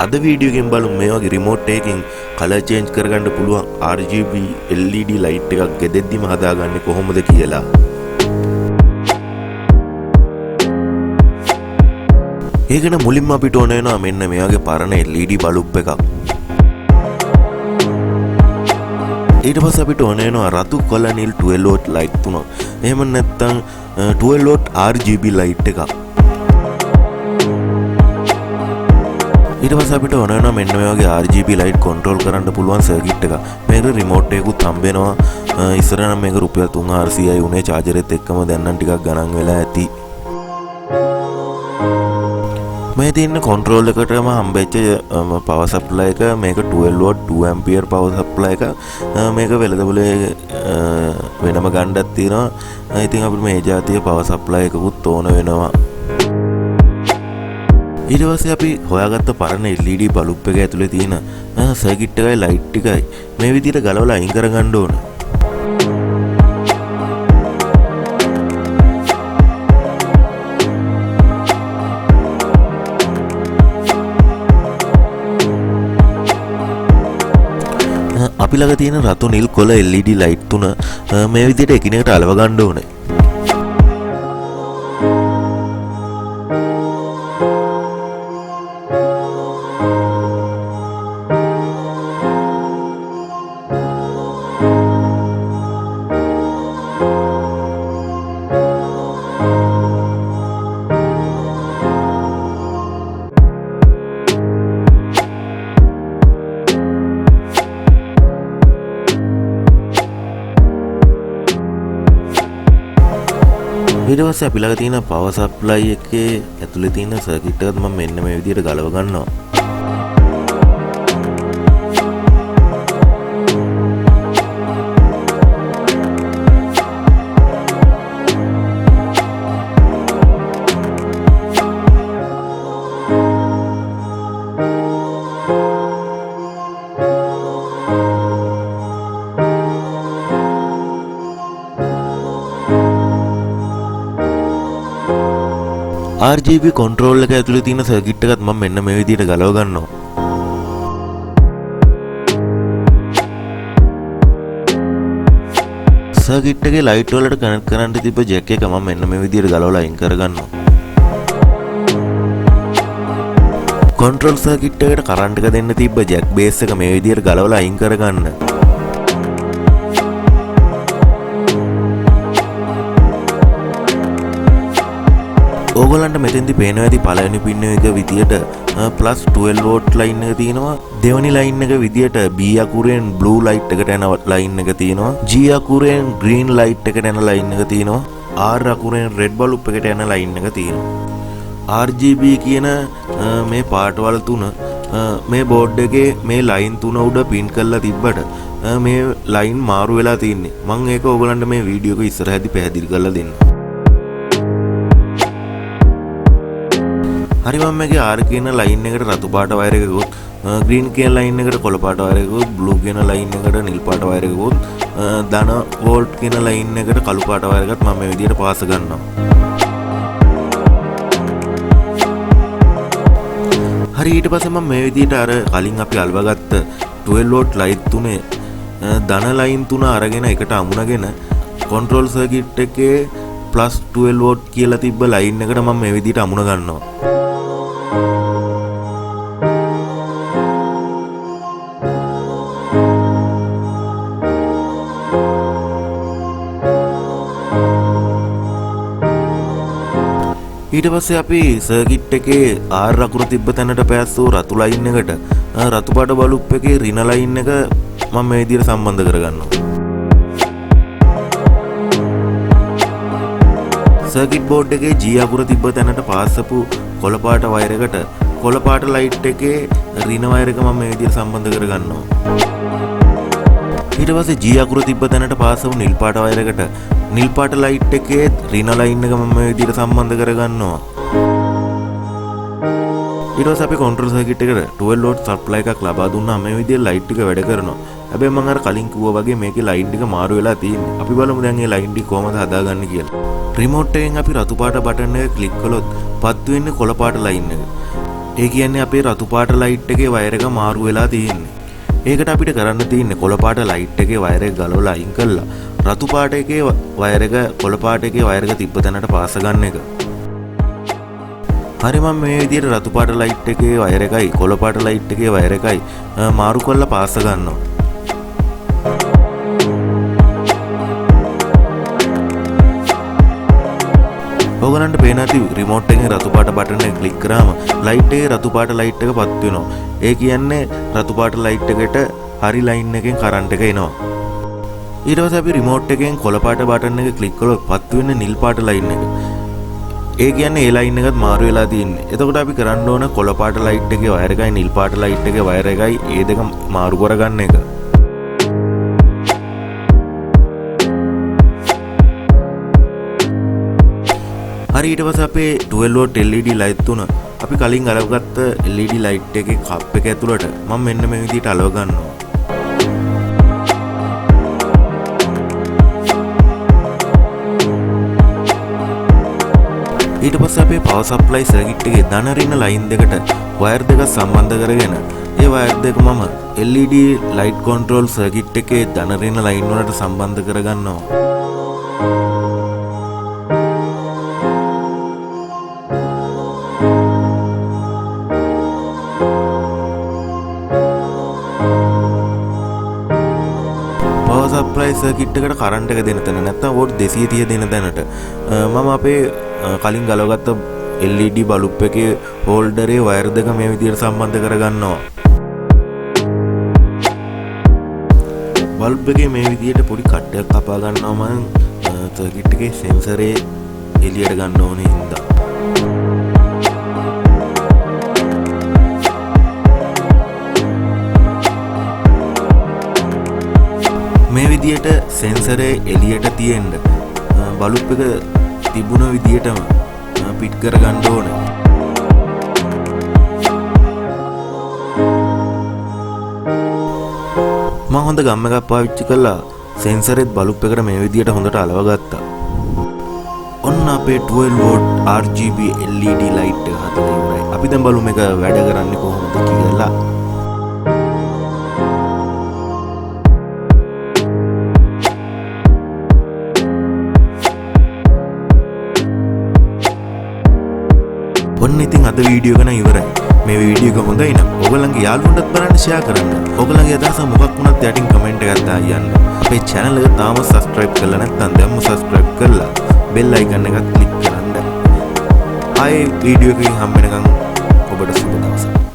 අද වීඩියෝ එකෙන් බලමු මේ වගේ රිමෝට් එකකින් කලර් චේන්ජ් කරගන්න පුළුවන් RGB LED ලයිට් එකක් ගෙදෙද්දිම හදාගන්නේ කොහොමද කියලා. ඒකන මුලින්ම අපිට ඕන වෙනවා මෙන්න මේ වගේ පරණ LED බල්බ් එකක්. ඊට පස්සේ අපිට ඕන වෙනවා රතු කොළ නිල් 12 watt ලයිට් තුනක්. එහෙම නැත්නම් 12 watt RGB ලයිට් එකක්. ඊට පස්සේ අපිට ඕන වෙනවා මෙන්න මේ වගේ RGB ලයිට් කන්ට්‍රෝල් කරන්න පුළුවන් සර්කිට් එකක්. මේකට රිමෝට් එකකුත් හම්බ වෙනවා. ඉස්සර නම් මේක රුපියල් 3400යි උනේ චාර්ජරෙත් එක්කම දැන් නම් ටිකක් ගණන් වෙලා ඇති. මේ තියෙන කන්ට්‍රෝල් එකටම හම්බෙච්ච පවර් සප්ලයි එක මේක 12 watt 2 ampere පවර් සප්ලයි එක. මේක වෙළඳපොලේ වෙනම ගණ්ඩක් තියෙනවා. ඉතින් අපිට මේ ජාතිය පවර් සප්ලයි එකකුත් ඕන වෙනවා. ඊට පස්සේ අපි හොයාගත්ත පරණ LED බල්බ් එක ඇතුලේ තියෙන සර්කිට් එකයි ලයිට් එකයි මේ විදිහට ගලවලා අයින් කරගන්න ඕන. අපි ළඟ තියෙන රතු නිල් කොළ LED ලයිට් තුන මේ විදිහට එකිනෙකට අලව ගන්න ඕනේ. ඊට පස්සේ අපි ළඟ තියෙන පවර් සප්ලයි එකේ ඇතුලේ තියෙන සර්කිට් එකත් මම මෙන්න මේ විදිහට ගලව ගන්නවා. RGB කන්ට්‍රෝල් එක ඇතුලේ තියෙන සර්කිට් එකත් මම මෙන්න මේ විදිහට ගලව ගන්නවා. සර්කිට් එකේ ලයිට් වලට කනෙක්ට් කරන්න තිබ්බ ජැක් එක මම මෙන්න මේ විදිහට ගලවලා අයින් කරගන්නවා. කන්ට්‍රෝල් සර්කිට් එකට කරන්ට් එක දෙන්න තිබ්බ ජැක් බේස් එක මේ විදිහට ගලවලා අයින් කරගන්න. ඕගොල්ලන්ට මෙතෙන්දි පේනවා ඇති පළවෙනි පින් එක විදියට +12 watt ලයින් එක තියෙනවා. දෙවෙනි ලයින් එක විදියට B අකුරෙන් blue light එකට යන ලයින් එක තියෙනවා. G අකුරෙන් green light එකට යන ලයින් එක තියෙනවා. R අකුරෙන් red bulb එකට යන ලයින් එක තියෙනවා. RGB කියන මේ පාටවල තුන මේ බෝඩ් එකේ මේ ලයින් තුන උඩ පින් කරලා තිබ්බට මේ ලයින් මාරු වෙලා තින්නේ. මම ඒක ඕගොල්ලන්ට මේ වීඩියෝ එක ඉස්සරහදී පැහැදිලි කරලා දෙන්නම්. හරි මම මේකේ R කියන ලයින් එකට රතු පාට වයර් එකකුත් green කියන ලයින් එකට කොළ පාට වයර් එකකුත් blue කියන ලයින් එකට නිල් පාට වයර් එකකුත් ධන වෝල්ට් කියන ලයින් එකට කළු පාට වයර් එකත් මම මේ විදිහට පාස ගන්නවා. හරි ඊට පස්සේ මම මේ විදිහට අර කලින් අපි අල්වගත්ත 12 watt ලයිට් තුනේ ධන ලයින් තුන අරගෙන එකට අමුණගෙන කන්ට්‍රෝල් සර්කිට් එකේ +12 watt කියලා තිබ්බ ලයින් එකට මම මේ විදිහට අමුණ ගන්නවා. ඊට පස්සේ අපි සර්කිට් එකේ R අකුර තිබ්බ තැනට පැස්සෝ රතු ලයින් එකට රතු පාට බල්බ් එකේ ඍණ ලයින් එක මම මේ විදිහට සම්බන්ධ කරගන්නවා. සර්කිට් බෝඩ් එකේ G අකුර තිබ්බ තැනට පාස්සපු කොළ පාට වයර් එකට කොළ පාට ලයිට් එකේ ඍණ වයර් එක මම මේ විදිහට සම්බන්ධ කරගන්නවා. ඊට පස්සේ G අකුර තිබ්බ තැනට පාස්සපු නිල් පාට වයර් එකට නිල් පාට ලයිට් එකේ ඍණ ලයින් එක මම මේ විදිහට සම්බන්ධ කරගන්නවා. ඊට පස්සේ අපි කන්ට්‍රෝල් සර්කිට් එකට 12 watt සප්ලයි එකක් ලබා දුන්නාම මේ විදිහට ලයිට් එක වැඩ කරනවා. හැබැයි මම අර කලින් කිව්වා වගේ මේකේ ලයින් ටික මාරු වෙලා තියෙන්නේ. අපි බලමු දැන් මේ ලයින් ටික කොහොමද හදාගන්නේ කියලා. රිමෝට් එකෙන් අපි රතු පාට බටන් එක ක්ලික් කළොත් පත් වෙන්නේ කොළ පාට ලයින් එක. ඒ කියන්නේ අපේ රතු පාට ලයිට් එකේ වයර් එක මාරු වෙලා තියෙන්නේ. ඒකට අපිට කරන්න තියෙන්නේ කොළ පාට ලයිට් එකේ වයර් එක ගලවලා අයින් කරලා රතු පාට එකේ වයර් එක කොළ පාට එකේ වයර් එක තිබ්බ තැනට පාස ගන්න එක. හරි මම මේ විදිහට රතු පාට ලයිට් එකේ වයර් එකයි කොළ පාට ලයිට් එකේ වයර් එකයි මාරු කරලා පාස ගන්නවා. ඔයගලන්ට පේන ඇති රිමෝට් එකේ රතු පාට බටන් එක ක්ලික් කරාම ලයිට් එකේ රතු පාට ලයිට් එක පත් වෙනවා. ඒ කියන්නේ රතු පාට ලයිට් එකට හරි ලයින් එකෙන් කරන්ට් එක එනවා. ඊට පස්සේ අපි රිමෝට් එකෙන් කොළ පාට බටන් එක ක්ලික් කළොත් පත් වෙන්නේ නිල් පාට ලයින් එක. ඒ කියන්නේ ඒ ලයින් එකත් මාරු වෙලා තියෙන්නේ. එතකොට අපි කරන්න ඕන කොළ පාට ලයිට් එකේ වයර් එකයි නිල් පාට ලයිට් එකේ වයර් එකයි ඒ දෙක මාරු කරගන්න එක. හරි ඊට පස්සේ අපේ 12 වෝල්ට් LED ලයිට් තුන අපි කලින් අලවගත්ත LED ලයිට් එකේ කප් එක ඇතුළට මම මෙන්න මේ විදිහට අලව ගන්නවා. ඊට පස්සේ අපේ පවර් සප්ලයි සර්කිට් එකේ ධන ඍණ ලයින් දෙකට වයර් දෙක සම්බන්ධ කරගෙන ඒ වයර් දෙක මම LED ලයිට් කන්ට්‍රෝල් සර්කිට් එකේ ධන ඍණ ලයින් වලට සම්බන්ධ කරගන්නවා. සප්ලයි සර්කිට් එකට කරන්ට් එක දෙන තැන නැත්නම් වෝල්ට් 230 දෙන තැනට මම අපේ කලින් ගලවගත්ත LED බල්බ් එකේ හෝල්ඩරේ වයර් දෙක මේ විදිහට සම්බන්ධ කරගන්නවා. බල්බ් එකේ මේ විදිහට පොඩි කට්ටයක් කපා ගන්නවා මම සර්කිට් එකේ සෙන්සරේ එළියට ගන්න ඕනේ හින්දා. මේ විදියට සෙන්සරේ එළියට තියෙන්න බල්බ් එක තිබුණ විදියටම පිට් කරගන්න ඕනේ. මම හොඳ ගම් එකක් පාවිච්චි කළා සෙන්සරෙත් බල්බ් එකට මේ විදියට හොඳට අලව ගත්තා. ඔන්න අපේ 12 වෝල්ට් RGB LED ලයිට් එක හදලා ඉවරයි. අපි දැන් බලමු මේක වැඩ කරන්නේ කොහොමද කියලා. ඔන්න ඉතින් අද වීඩියෝ එක නම් ඉවරයි. මේ වීඩියෝ එක හොඳයි නම් ඔයගලන්ගේ යාළුවන්ටත් බලන්න ෂෙයා කරන්න. ඔයගලන්ගේ අදහස මොකක් වුණත් යටින් කමෙන්ට් එකක් දාන්න. අපේ channel එක තාම subscribe කරලා නැත්නම් දැන්ම subscribe කරලා bell icon එකත් click කරන්න. ආයේ වීඩියෝ එකකින් හම්බ වෙනකන් ඔබට සුබ දවසක්.